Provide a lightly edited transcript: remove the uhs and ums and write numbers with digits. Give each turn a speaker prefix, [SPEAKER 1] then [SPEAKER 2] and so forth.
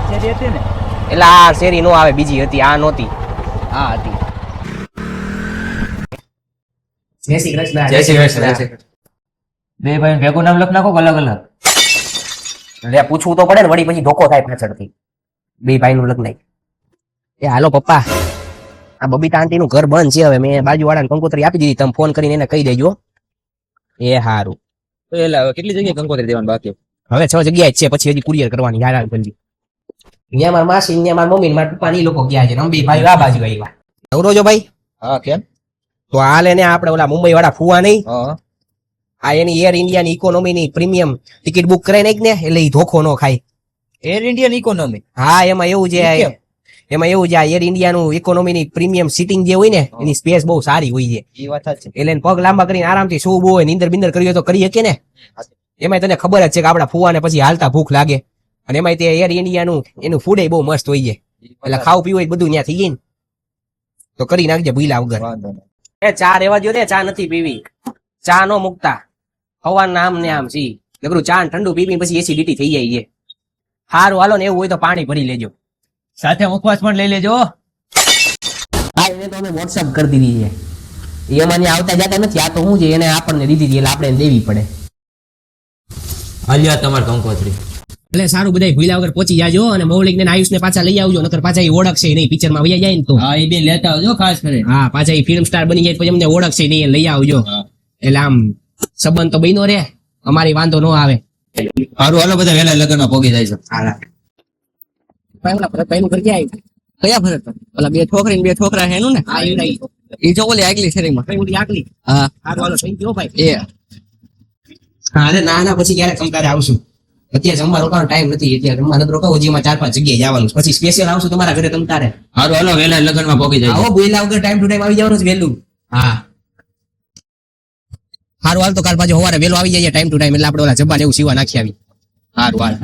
[SPEAKER 1] શેરી હતી ને?
[SPEAKER 2] એટલે આ શેરી નો આવે, બીજી હતી, આ નહોતી, આ હતી. જય શ્રી કૃષ્ણ.
[SPEAKER 3] જય શ્રી કૃષ્ણ. બે ભાઈ ભેગું નામ લખ નાખો અલગ અલગ.
[SPEAKER 2] એટલે પૂછવું તો પડે ને, વળી પછી ધોકો થાય પાછળથી. બે ભાઈ નું લગ્ન. એ હાલો પપ્પા, આ બબીતા આંટી નું ઘર બંધ છે હવે. મેં બાજુ વાળાને કંકોત્રી આપી દીધી, તમે ફોન કરીને એને કહી દેજો. એ હારું.
[SPEAKER 3] એટલે કેટલી જગ્યાએ કંકોત્રી દેવાનું બાકી?
[SPEAKER 2] હવે 6 જગ્યાએ જ છે, પછી હજી કુરિયર કરવાની. યાર જલ્દી. અહીંયા મારા માસી, અહીંયા મારા મમ્મી, મારા પપ્પા ની લોકો ગયા છે. અંબી ભાઈ આ બાજુ આવ્યા. નવરો જો ભાઈ?
[SPEAKER 3] હા. કેમ?
[SPEAKER 2] તો હાલ એને આપણે ઓલા મુંબઈ વાળા ફુવા નહીં,
[SPEAKER 3] હા.
[SPEAKER 2] આ એની એર ઇન્ડિયા ની ઇકોનોમી ની પ્રીમિયમ ટિકિટ બુક કરાઈ નાખ ને, એટલે ઈ ધોખો ન ખાય.
[SPEAKER 3] Air Indian economy?
[SPEAKER 2] હા, એમાં એવું છે, આ એર ઇન્ડિયા નું ઇકોનોમી ની પ્રીમિયમ સીટિંગ જે હોય ને, એની સ્પેસ બહુ સારી હોય છે.
[SPEAKER 3] એ વાત સાચી.
[SPEAKER 2] એટલે એને પગ લાંબા કરીને આરામથી સૂવું હોય, નીંદર બિંદર કરી હોય તો કરી શકે ને. એમાં તને ખબર જ છે કે આપડા ફુવાને પછી હાલતા ભૂખ લાગે, અને એમાં તે એર ઇન્ડિયા નું એનું ફૂડ બહુ મસ્ત હોય છે. એટલે ખાવું પીવું બધું ત્યાં થઈ જાય ને, તો કરી નાખજે ભૂલા વગર. એ ચા રેવા દો ને, ચા નથી પીવી. ચા નો મુકતા, હવાના આમ ને આમ સી નકરું ચા ઠંડુ પીવી પછી એસિડિટી થઈ જાય છે. સારું હાલો ને, એવું હોય તો પાણી ભરી લેજો.
[SPEAKER 3] સાથે મુખવાસ પણ લઈ લેજો.
[SPEAKER 2] હા, એને તો અમે વોટ્સઅપ કરી દીધી છે. એમાં આવતા જતા નથી. આ તો શું છે, એને આપણને દીધી હતી એટલે આપણે એને દેવી પડે.
[SPEAKER 3] હાલ્યા તમાર કંકોત્રી.
[SPEAKER 2] એટલે સારું, બધા ભૂલા વગર પહોંચી જાજો, અને મૌલિક ને આયુષ ને પાછા લઈ આવજો, નકર પાછા એ ઓળખશે નહીં. પિક્ચર માં વયા જાય ને તો.
[SPEAKER 3] હા, એ બે લેતા આવજો ખાસ કરીને.
[SPEAKER 2] હા, પાછા એ ફિલ્મ સ્ટાર બની જાય પછી અમને ઓળખશે નહીં, લઈ આવજો. એટલે આમ સંબંધ તો બન્યો રે, અમારી વાંધો ન આવે.
[SPEAKER 3] સારું હાલો, બધા વહેલા લગ્નમાં પોગી જાય છે.
[SPEAKER 4] કયા ફરક? ઓલા બે છોકરી ને બે છોકરા છે એનું ને? એ જો ઓલી આગલી શેરીમાં. હા.
[SPEAKER 2] હા, અરે ના પછી ક્યારેક તમતારે આવશું. અત્યારે જમવા રોકાવાનો ટાઈમ નથી, અત્યારે જમવા નથી રોકાવું. હજી 4-5 જગ્યાએ જવાનું, પછી સ્પેશિયલ આવશું તમારા ઘરે તમતારે.
[SPEAKER 3] સારું હાલો, વહેલા લગ્નમાં પોગી જાય.
[SPEAKER 2] આવો બોલ્યા વગર ટાઈમ ટુ ટાઈમ આવી જવાનું છે વહેલું. હા, સારું હાલ તો કાલ પાછું સવારે વહેલો આવી જાય ટાઈમ ટુ ટાઈમ, એટલે આપણે ઓલા જબ્બા ને એવું સીવા નાખી આવી. સારું હાલ.